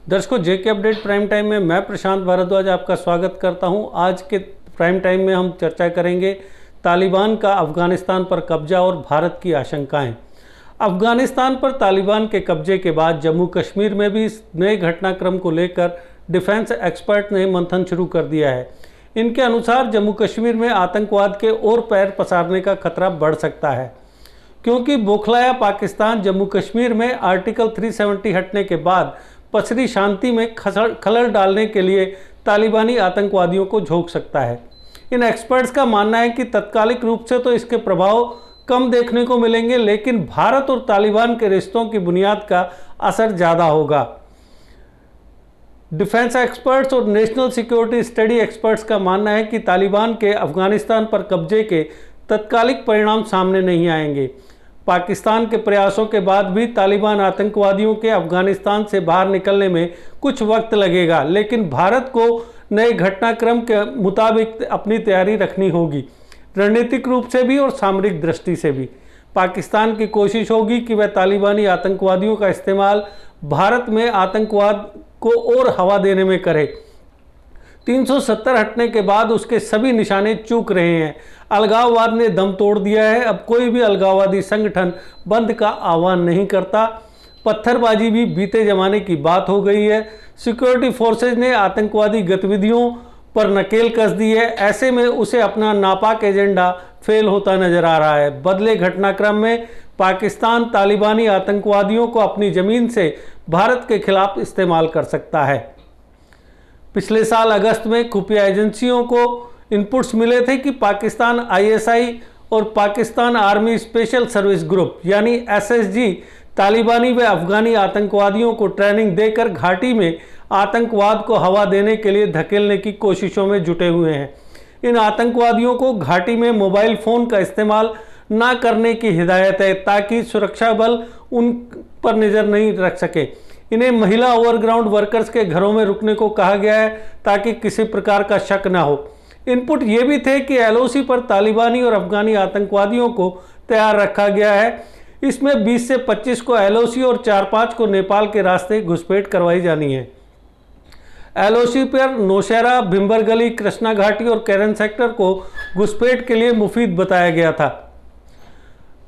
दर्शकों, जेके update prime time में मैं प्रशांत भारद्वाज आपका स्वागत करता हूं। आज के प्राइम टाइम में हम चर्चा करेंगे तालिबान का अफगानिस्तान पर कब्जा और भारत की आशंकाएं। अफगानिस्तान पर तालिबान के कब्जे के बाद जम्मू कश्मीर में भी नए घटनाक्रम को लेकर डिफेंस एक्सपर्ट ने मंथन शुरू कर दिया है। इनके अनुसार जम्मू कश्मीर में आतंकवाद के और पैर पसारने का खतरा बढ़ सकता है, क्योंकि बौखलाया पाकिस्तान जम्मू कश्मीर में आर्टिकल 370 हटने के बाद पसरी शांति में खलल डालने के लिए तालिबानी आतंकवादियों को झोंक सकता है। इन एक्सपर्ट्स का मानना है कि तत्कालिक रूप से तो इसके प्रभाव कम देखने को मिलेंगे, लेकिन भारत और तालिबान के रिश्तों की बुनियाद का असर ज़्यादा होगा। डिफेंस एक्सपर्ट्स और नेशनल सिक्योरिटी स्टडी एक्सपर्ट्स का मानना है कि तालिबान के अफगानिस्तान पर कब्जे के तत्कालिक परिणाम सामने नहीं आएंगे। पाकिस्तान के प्रयासों के बाद भी तालिबान आतंकवादियों के अफगानिस्तान से बाहर निकलने में कुछ वक्त लगेगा, लेकिन भारत को नए घटनाक्रम के मुताबिक अपनी तैयारी रखनी होगी, रणनीतिक रूप से भी और सामरिक दृष्टि से भी। पाकिस्तान की कोशिश होगी कि वह तालिबानी आतंकवादियों का इस्तेमाल भारत में आतंकवाद को और हवा देने में करे। 370 हटने के बाद उसके सभी निशाने चूक रहे हैं। अलगाववाद ने दम तोड़ दिया है। अब कोई भी अलगाववादी संगठन बंद का आह्वान नहीं करता। पत्थरबाजी भी बीते जमाने की बात हो गई है। सिक्योरिटी फोर्सेज ने आतंकवादी गतिविधियों पर नकेल कस दी है। ऐसे में उसे अपना नापाक एजेंडा फेल होता नजर आ रहा है। बदले घटनाक्रम में पाकिस्तान तालिबानी आतंकवादियों को अपनी ज़मीन से भारत के खिलाफ इस्तेमाल कर सकता है। पिछले साल अगस्त में खुफिया एजेंसियों को इनपुट्स मिले थे कि पाकिस्तान आईएसआई और Pakistan army special service group यानी एसएसजी तालिबानी व अफगानी आतंकवादियों को ट्रेनिंग देकर घाटी में आतंकवाद को हवा देने के लिए धकेलने की कोशिशों में जुटे हुए हैं। इन आतंकवादियों को घाटी में मोबाइल फ़ोन का इस्तेमाल ना करने की हिदायत है, ताकि सुरक्षा बल उन पर नज़र नहीं रख सके। इन्हें महिला ओवरग्राउंड वर्कर्स के घरों में रुकने को कहा गया है, ताकि किसी प्रकार का शक ना हो। इनपुट ये भी थे कि एलओसी पर तालिबानी और अफगानी आतंकवादियों को तैयार रखा गया है। इसमें 20 से 25 को एलओसी और 4-5 को नेपाल के रास्ते घुसपैठ करवाई जानी है। एलओसी पर नौशहरा, भिम्बरगली, कृष्णा घाटी और कैरन सेक्टर को घुसपैठ के लिए मुफीद बताया गया था।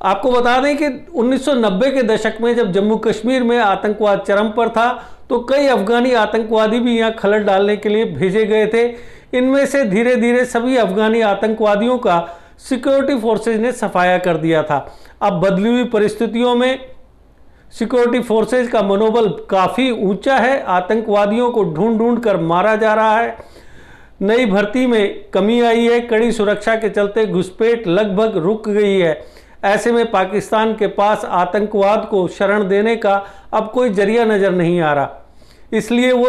आपको बता दें कि 1990 के दशक में जब जम्मू कश्मीर में आतंकवाद चरम पर था, तो कई अफगानी आतंकवादी भी यहाँ खलल डालने के लिए भेजे गए थे। इनमें से धीरे धीरे सभी अफगानी आतंकवादियों का सिक्योरिटी फोर्सेज ने सफाया कर दिया था। अब बदली हुई परिस्थितियों में सिक्योरिटी फोर्सेज का मनोबल काफ़ी ऊंचा है। आतंकवादियों को ढूंढ कर मारा जा रहा है। नई भर्ती में कमी आई है। कड़ी सुरक्षा के चलते घुसपैठ लगभग रुक गई है। ऐसे में पाकिस्तान के पास आतंकवाद को शरण देने का अब कोई जरिया नज़र नहीं आ रहा, इसलिए वो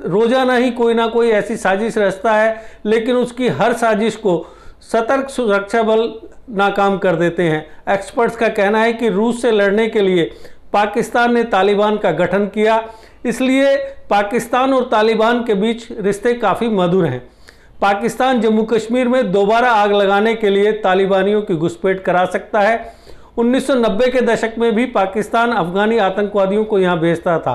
रोज़ाना ही कोई ना कोई ऐसी साजिश रचता है, लेकिन उसकी हर साजिश को सतर्क सुरक्षा बल नाकाम कर देते हैं। एक्सपर्ट्स का कहना है कि रूस से लड़ने के लिए पाकिस्तान ने तालिबान का गठन किया, इसलिए पाकिस्तान और तालिबान के बीच रिश्ते काफ़ी मधुर हैं। पाकिस्तान जम्मू कश्मीर में दोबारा आग लगाने के लिए तालिबानियों की घुसपैठ करा सकता है। 1990 के दशक में भी पाकिस्तान अफगानी आतंकवादियों को यहाँ भेजता था।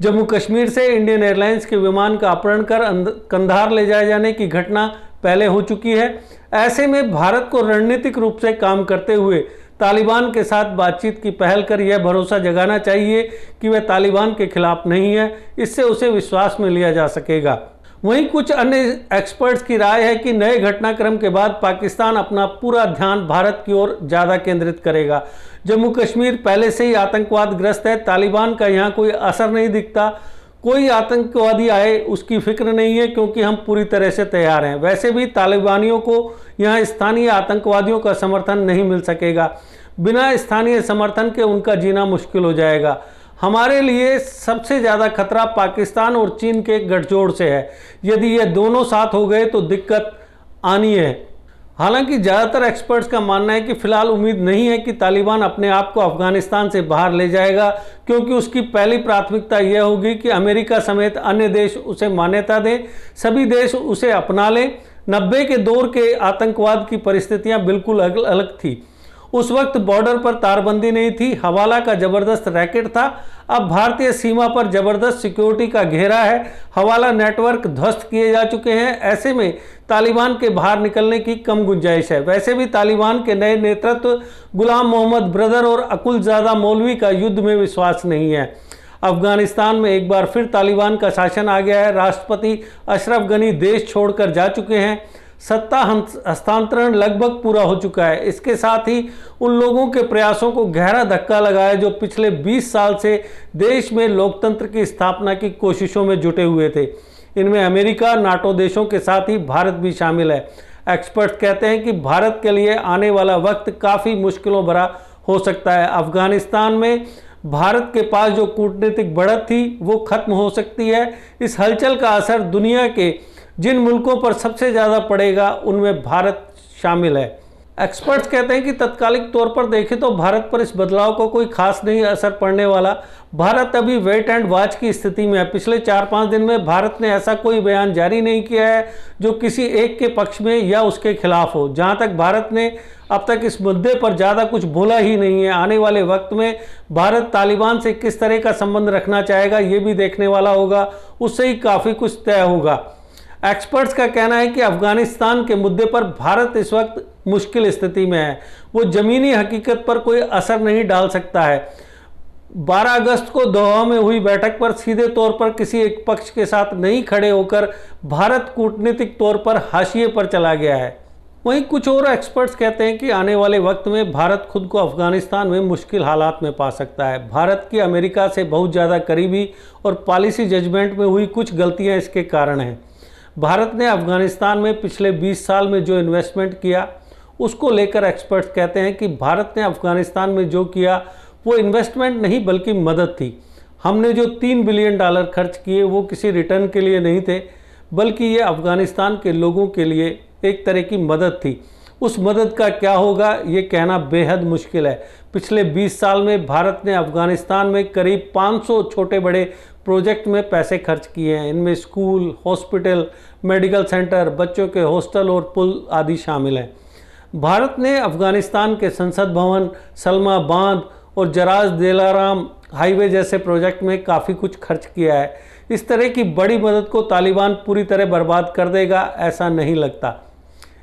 जम्मू कश्मीर से इंडियन एयरलाइंस के विमान का अपहरण कर कंधार ले जाए जाने की घटना पहले हो चुकी है। ऐसे में भारत को रणनीतिक रूप से काम करते हुए तालिबान के साथ बातचीत की पहल कर यह भरोसा जगाना चाहिए कि वह तालिबान के खिलाफ नहीं है। इससे उसे विश्वास में लिया जा सकेगा। वहीं कुछ अन्य एक्सपर्ट्स की राय है कि नए घटनाक्रम के बाद पाकिस्तान अपना पूरा ध्यान भारत की ओर ज़्यादा केंद्रित करेगा। जम्मू कश्मीर पहले से ही आतंकवादग्रस्त है। तालिबान का यहाँ कोई असर नहीं दिखता। कोई आतंकवादी आए उसकी फिक्र नहीं है, क्योंकि हम पूरी तरह से तैयार हैं। वैसे भी तालिबानियों को यहाँ स्थानीय आतंकवादियों का समर्थन नहीं मिल सकेगा। बिना स्थानीय समर्थन के उनका जीना मुश्किल हो जाएगा। हमारे लिए सबसे ज़्यादा खतरा पाकिस्तान और चीन के गठजोड़ से है। यदि ये दोनों साथ हो गए तो दिक्कत आनी है। हालांकि ज़्यादातर एक्सपर्ट्स का मानना है कि फ़िलहाल उम्मीद नहीं है कि तालिबान अपने आप को अफ़गानिस्तान से बाहर ले जाएगा, क्योंकि उसकी पहली प्राथमिकता यह होगी कि अमेरिका समेत अन्य देश उसे मान्यता दें, सभी देश उसे अपना लें। 90 के दौर के आतंकवाद की परिस्थितियां बिल्कुल अलग थी। उस वक्त बॉर्डर पर तारबंदी नहीं थी, हवाला का जबरदस्त रैकेट था। अब भारतीय सीमा पर जबरदस्त सिक्योरिटी का घेरा है, हवाला नेटवर्क ध्वस्त किए जा चुके हैं। ऐसे में तालिबान के बाहर निकलने की कम गुंजाइश है। वैसे भी तालिबान के नए नेतृत्व गुलाम मोहम्मद ब्रदर और अकुलजादा मौलवी का युद्ध में विश्वास नहीं है। अफगानिस्तान में एक बार फिर तालिबान का शासन आ गया है। राष्ट्रपति अशरफ गनी देश छोड़कर जा चुके हैं। सत्ता हस्तांतरण लगभग पूरा हो चुका है। इसके साथ ही उन लोगों के प्रयासों को गहरा धक्का लगा है जो पिछले 20 साल से देश में लोकतंत्र की स्थापना की कोशिशों में जुटे हुए थे। इनमें अमेरिका, नाटो देशों के साथ ही भारत भी शामिल है। एक्सपर्ट कहते हैं कि भारत के लिए आने वाला वक्त काफ़ी मुश्किलों भरा हो सकता है। अफगानिस्तान में भारत के पास जो कूटनीतिक बढ़त थी वो खत्म हो सकती है। इस हलचल का असर दुनिया के जिन मुल्कों पर सबसे ज़्यादा पड़ेगा उनमें भारत शामिल है। एक्सपर्ट्स कहते हैं कि तत्कालिक तौर पर देखें तो भारत पर इस बदलाव को कोई खास नहीं असर पड़ने वाला। भारत अभी वेट एंड वॉच की स्थिति में है। पिछले 4-5 दिन में भारत ने ऐसा कोई बयान जारी नहीं किया है जो किसी एक के पक्ष में या उसके खिलाफ हो। जहां तक भारत ने अब तक इस मुद्दे पर ज़्यादा कुछ बोला ही नहीं है। आने वाले वक्त में भारत तालिबान से किस तरह का संबंध रखना चाहेगा ये भी देखने वाला होगा, उससे ही काफ़ी कुछ तय होगा। एक्सपर्ट्स का कहना है कि अफगानिस्तान के मुद्दे पर भारत इस वक्त मुश्किल स्थिति में है। वो ज़मीनी हकीकत पर कोई असर नहीं डाल सकता है। 12 अगस्त को दोहा में हुई बैठक पर सीधे तौर पर किसी एक पक्ष के साथ नहीं खड़े होकर भारत कूटनीतिक तौर पर हाशिए पर चला गया है। वहीं कुछ और एक्सपर्ट्स कहते हैं कि आने वाले वक्त में भारत खुद को अफगानिस्तान में मुश्किल हालात में पा सकता है। भारत की अमेरिका से बहुत ज़्यादा करीबी और पॉलिसी जजमेंट में हुई कुछ गलतियाँ इसके कारण हैं। भारत ने अफगानिस्तान में पिछले 20 साल में जो इन्वेस्टमेंट किया उसको लेकर एक्सपर्ट्स कहते हैं कि भारत ने अफगानिस्तान में जो किया वो इन्वेस्टमेंट नहीं बल्कि मदद थी। हमने जो $3 बिलियन खर्च किए वो किसी रिटर्न के लिए नहीं थे, बल्कि ये अफगानिस्तान के लोगों के लिए एक तरह की मदद थी। उस मदद का क्या होगा ये कहना बेहद मुश्किल है। पिछले 20 साल में भारत ने अफगानिस्तान में करीब 500 छोटे बड़े प्रोजेक्ट में पैसे खर्च किए हैं। इनमें स्कूल, हॉस्पिटल, मेडिकल सेंटर, बच्चों के हॉस्टल और पुल आदि शामिल हैं। भारत ने अफगानिस्तान के संसद भवन, सलमा बांध और जराज दिलाराम हाईवे जैसे प्रोजेक्ट में काफ़ी कुछ खर्च किया है। इस तरह की बड़ी मदद को तालिबान पूरी तरह बर्बाद कर देगा ऐसा नहीं लगता।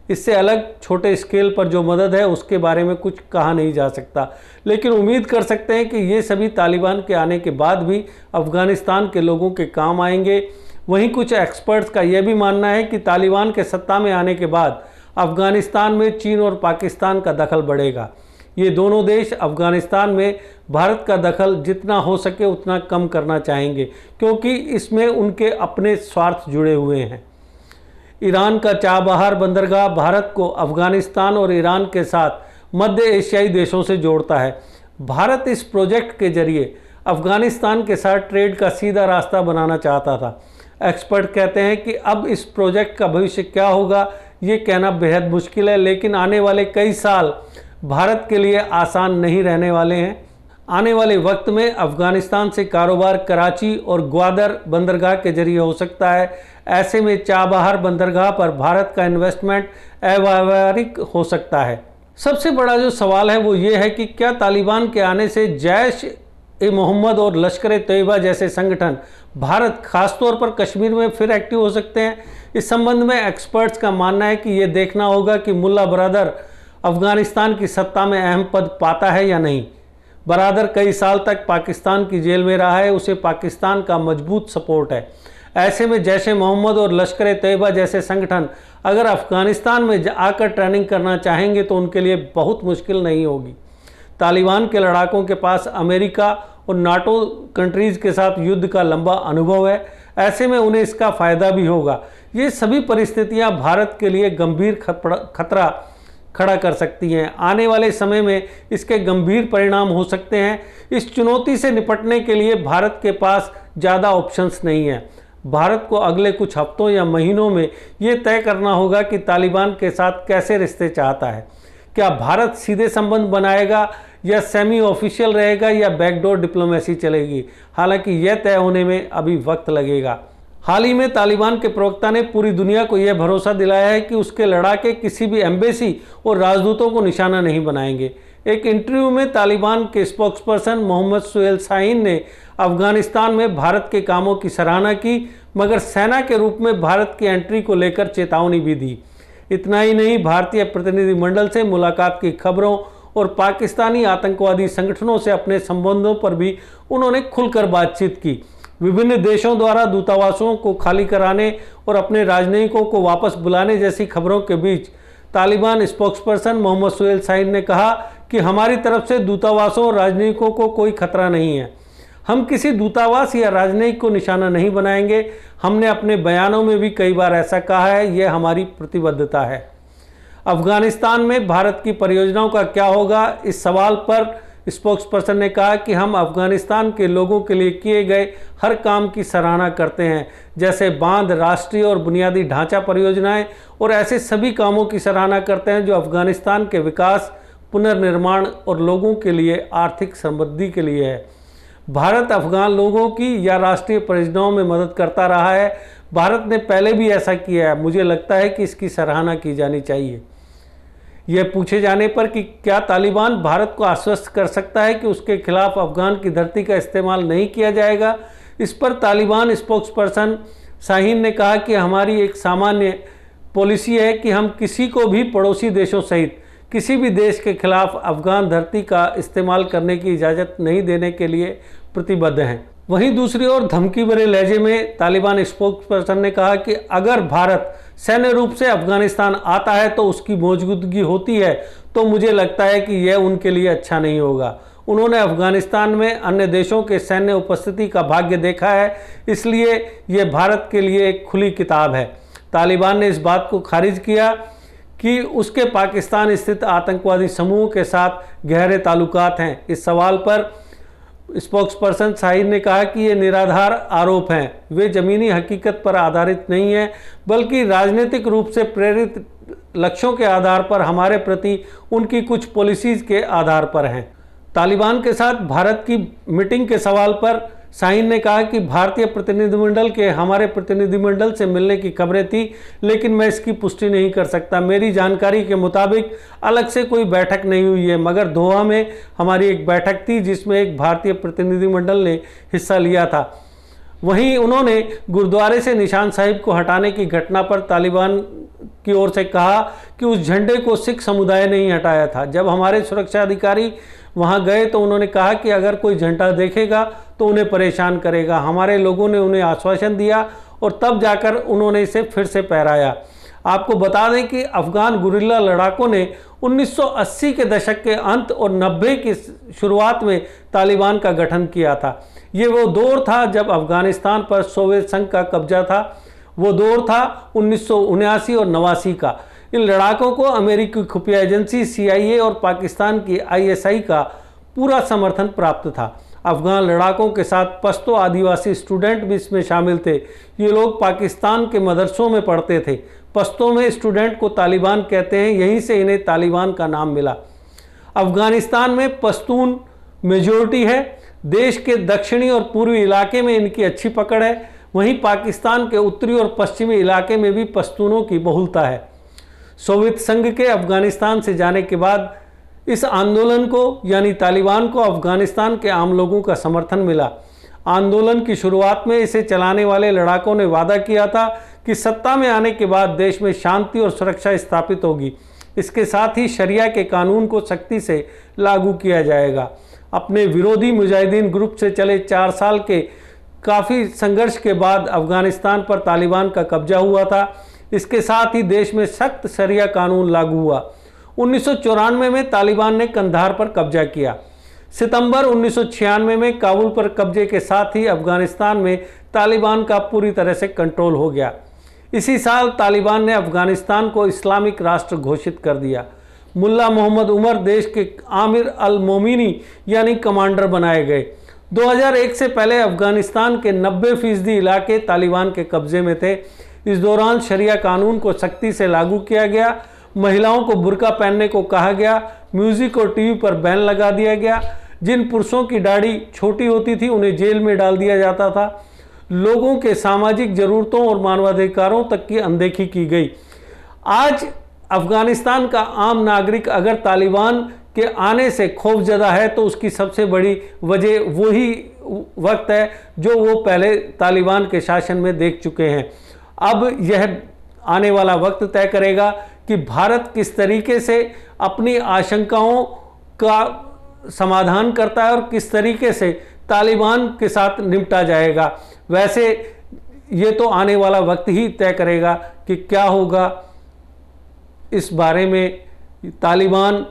इससे अलग छोटे स्केल पर जो मदद है उसके बारे में कुछ कहा नहीं जा सकता, लेकिन उम्मीद कर सकते हैं कि ये सभी तालिबान के आने के बाद भी अफगानिस्तान के लोगों के काम आएंगे। वहीं कुछ एक्सपर्ट्स का यह भी मानना है कि तालिबान के सत्ता में आने के बाद अफगानिस्तान में चीन और पाकिस्तान का दखल बढ़ेगा। ये दोनों देश अफगानिस्तान में भारत का दखल जितना हो सके उतना कम करना चाहेंगे, क्योंकि इसमें उनके अपने स्वार्थ जुड़े हुए हैं। ईरान का चाबहार बंदरगाह भारत को अफगानिस्तान और ईरान के साथ मध्य एशियाई देशों से जोड़ता है। भारत इस प्रोजेक्ट के जरिए अफगानिस्तान के साथ ट्रेड का सीधा रास्ता बनाना चाहता था। एक्सपर्ट कहते हैं कि अब इस प्रोजेक्ट का भविष्य क्या होगा ये कहना बेहद मुश्किल है, लेकिन आने वाले कई साल भारत के लिए आसान नहीं रहने वाले हैं। आने वाले वक्त में अफगानिस्तान से कारोबार कराची और ग्वादर बंदरगाह के जरिए हो सकता है। ऐसे में चाबहार बंदरगाह पर भारत का इन्वेस्टमेंट अव्यावहारिक हो सकता है। सबसे बड़ा जो सवाल है वो ये है कि क्या तालिबान के आने से जैश ए मोहम्मद और लश्कर तैयबा जैसे संगठन भारत खासतौर पर कश्मीर में फिर एक्टिव हो सकते हैं। इस संबंध में एक्सपर्ट्स का मानना है कि ये देखना होगा कि मुल्ला बरादर अफगानिस्तान की सत्ता में अहम पद पाता है या नहीं। बरादर कई साल तक पाकिस्तान की जेल में रहा है, उसे पाकिस्तान का मजबूत सपोर्ट है। ऐसे में जैश ए मोहम्मद और लश्कर तैयबा जैसे संगठन अगर अफगानिस्तान में आकर ट्रेनिंग करना चाहेंगे तो उनके लिए बहुत मुश्किल नहीं होगी। तालिबान के लड़ाकों के पास अमेरिका और नाटो कंट्रीज़ के साथ युद्ध का लंबा अनुभव है। ऐसे में उन्हें इसका फ़ायदा भी होगा। ये सभी परिस्थितियां भारत के लिए गंभीर खतरा खड़ा कर सकती हैं। आने वाले समय में इसके गंभीर परिणाम हो सकते हैं। इस चुनौती से निपटने के लिए भारत के पास ज़्यादा ऑप्शंस नहीं है। भारत को अगले कुछ हफ्तों या महीनों में ये तय करना होगा कि तालिबान के साथ कैसे रिश्ते चाहता है। क्या भारत सीधे संबंध बनाएगा या सेमी ऑफिशियल रहेगा या बैकडोर डिप्लोमेसी चलेगी। हालांकि यह तय होने में अभी वक्त लगेगा। हाल ही में तालिबान के प्रवक्ता ने पूरी दुनिया को यह भरोसा दिलाया है कि उसके लड़ाके किसी भी एम्बेसी और राजदूतों को निशाना नहीं बनाएंगे। एक इंटरव्यू में तालिबान के स्पोक्सपर्सन मोहम्मद सुहेल शाहीन ने अफगानिस्तान में भारत के कामों की सराहना की, मगर सेना के रूप में भारत की एंट्री को लेकर चेतावनी भी दी। इतना ही नहीं, भारतीय प्रतिनिधिमंडल से मुलाकात की खबरों और पाकिस्तानी आतंकवादी संगठनों से अपने संबंधों पर भी उन्होंने खुलकर बातचीत की। विभिन्न देशों द्वारा दूतावासों को खाली कराने और अपने राजनयिकों को वापस बुलाने जैसी खबरों के बीच तालिबान स्पोक्सपर्सन मोहम्मद सुहेल शाहीन ने कहा कि हमारी तरफ से दूतावासों और राजनयिकों को कोई खतरा नहीं है। हम किसी दूतावास या राजनयिक को निशाना नहीं बनाएंगे। हमने अपने बयानों में भी कई बार ऐसा कहा है, यह हमारी प्रतिबद्धता है। अफगानिस्तान में भारत की परियोजनाओं का क्या होगा, इस सवाल पर स्पोक्सपर्सन ने कहा कि हम अफगानिस्तान के लोगों के लिए किए गए हर काम की सराहना करते हैं, जैसे बांध, राष्ट्रीय और बुनियादी ढांचा परियोजनाएं, और ऐसे सभी कामों की सराहना करते हैं जो अफगानिस्तान के विकास, पुनर्निर्माण और लोगों के लिए आर्थिक समृद्धि के लिए है। भारत अफगान लोगों की या राष्ट्रीय परियोजनाओं में मदद करता रहा है। भारत ने पहले भी ऐसा किया है। मुझे लगता है कि इसकी सराहना की जानी चाहिए। यह पूछे जाने पर कि क्या तालिबान भारत को आश्वस्त कर सकता है कि उसके खिलाफ अफगान की धरती का इस्तेमाल नहीं किया जाएगा, इस पर तालिबान स्पोक्सपर्सन शाहीन ने कहा कि हमारी एक सामान्य पॉलिसी है कि हम किसी को भी पड़ोसी देशों सहित किसी भी देश के खिलाफ अफगान धरती का इस्तेमाल करने की इजाज़त नहीं देने के लिए प्रतिबद्ध हैं। वहीं दूसरी ओर धमकी भरे लहजे में तालिबान स्पोक्सपर्सन ने कहा कि अगर भारत सैन्य रूप से अफगानिस्तान आता है तो उसकी मौजूदगी होती है, तो मुझे लगता है कि यह उनके लिए अच्छा नहीं होगा। उन्होंने अफगानिस्तान में अन्य देशों के सैन्य उपस्थिति का भाग्य देखा है, इसलिए यह भारत के लिए एक खुली किताब है। तालिबान ने इस बात को खारिज किया कि उसके पाकिस्तान स्थित आतंकवादी समूहों के साथ गहरे ताल्लुकात हैं। इस सवाल पर स्पोक्सपर्सन शाहीन ने कहा कि ये निराधार आरोप हैं, वे ज़मीनी हकीकत पर आधारित नहीं हैं, बल्कि राजनीतिक रूप से प्रेरित लक्ष्यों के आधार पर हमारे प्रति उनकी कुछ पॉलिसीज़ के आधार पर हैं। तालिबान के साथ भारत की मीटिंग के सवाल पर शाहीन ने कहा कि भारतीय प्रतिनिधिमंडल के हमारे प्रतिनिधिमंडल से मिलने की खबरें थी, लेकिन मैं इसकी पुष्टि नहीं कर सकता। मेरी जानकारी के मुताबिक अलग से कोई बैठक नहीं हुई है, मगर दोहा में हमारी एक बैठक थी जिसमें एक भारतीय प्रतिनिधिमंडल ने हिस्सा लिया था। वहीं उन्होंने गुरुद्वारे से निशान साहिब को हटाने की घटना पर तालिबान की ओर से कहा कि उस झंडे को सिख समुदाय ने ही हटाया था। जब हमारे सुरक्षा अधिकारी वहां गए तो उन्होंने कहा कि अगर कोई झंडा देखेगा तो उन्हें परेशान करेगा। हमारे लोगों ने उन्हें आश्वासन दिया और तब जाकर उन्होंने इसे फिर से फहराया। आपको बता दें कि अफगान गुरिल्ला लड़ाकों ने 1980 के दशक के अंत और 90 की शुरुआत में तालिबान का गठन किया था। ये वो दौर था जब अफगानिस्तान पर सोवियत संघ का कब्जा था। वो दौर था 1979 और 89 का। इन लड़ाकों को अमेरिकी खुफिया एजेंसी CIA और पाकिस्तान की ISI का पूरा समर्थन प्राप्त था। अफगान लड़ाकों के साथ पश्तो आदिवासी स्टूडेंट भी इसमें शामिल थे। ये लोग पाकिस्तान के मदरसों में पढ़ते थे। पश्तो में स्टूडेंट को तालिबान कहते हैं, यहीं से इन्हें तालिबान का नाम मिला। अफगानिस्तान में पश्तून मेजॉरिटी है। देश के दक्षिणी और पूर्वी इलाके में इनकी अच्छी पकड़ है। वहीं पाकिस्तान के उत्तरी और पश्चिमी इलाके में भी पश्तूनों की बहुलता है। सोवियत संघ के अफगानिस्तान से जाने के बाद इस आंदोलन को यानी तालिबान को अफगानिस्तान के आम लोगों का समर्थन मिला। आंदोलन की शुरुआत में इसे चलाने वाले लड़ाकों ने वादा किया था कि सत्ता में आने के बाद देश में शांति और सुरक्षा स्थापित होगी। इसके साथ ही शरिया के कानून को सख्ती से लागू किया जाएगा। अपने विरोधी मुजाहिदीन ग्रुप से चले 4 साल के काफ़ी संघर्ष के बाद अफगानिस्तान पर तालिबान का कब्जा हुआ था। इसके साथ ही देश में सख्त शरिया कानून लागू हुआ। 1994 में तालिबान ने कंधार पर कब्जा किया। सितंबर 1996 में काबुल पर कब्जे के साथ ही अफगानिस्तान में तालिबान का पूरी तरह से कंट्रोल हो गया। इसी साल तालिबान ने अफगानिस्तान को इस्लामिक राष्ट्र घोषित कर दिया। मुल्ला मोहम्मद उमर देश के आमिर अल मोमिनी यानी कमांडर बनाए गए। 2001 से पहले अफगानिस्तान के 90% इलाके तालिबान के कब्जे में थे। इस दौरान शरिया कानून को सख्ती से लागू किया गया। महिलाओं को बुर्का पहनने को कहा गया। म्यूजिक और टीवी पर बैन लगा दिया गया। जिन पुरुषों की दाढ़ी छोटी होती थी उन्हें जेल में डाल दिया जाता था। लोगों के सामाजिक जरूरतों और मानवाधिकारों तक की अनदेखी की गई। आज अफगानिस्तान का आम नागरिक अगर तालिबान के आने से खौफजदा है, तो उसकी सबसे बड़ी वजह वही वक्त है जो वो पहले तालिबान के शासन में देख चुके हैं। अब यह आने वाला वक्त तय करेगा कि भारत किस तरीके से अपनी आशंकाओं का समाधान करता है और किस तरीके से तालिबान के साथ निपटा जाएगा। वैसे ये तो आने वाला वक्त ही तय करेगा कि क्या होगा। इस बारे में तालिबान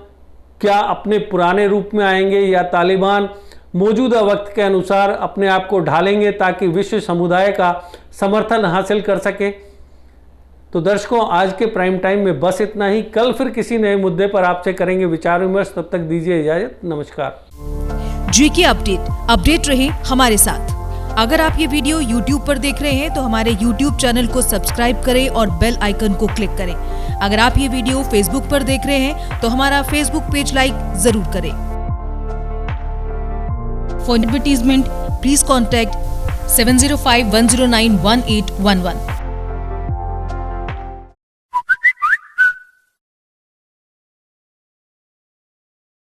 क्या अपने पुराने रूप में आएंगे या तालिबान मौजूदा वक्त के अनुसार अपने आप को ढालेंगे ताकि विश्व समुदाय का समर्थन हासिल कर सके। तो दर्शकों, आज के प्राइम टाइम में बस इतना ही। कल फिर किसी नए मुद्दे पर आपसे करेंगे विचार विमर्श। तब तक दीजिए इजाजत। नमस्कार। जीके अपडेट रहे हमारे साथ। अगर आप ये वीडियो YouTube पर देख रहे हैं तो हमारे YouTube चैनल को सब्सक्राइब करें और बेल आइकन को क्लिक करें। अगर आप ये वीडियो Facebook पर देख रहे हैं तो हमारा Facebook पेज लाइक जरूर करें। For advertisement please contact 7051091811।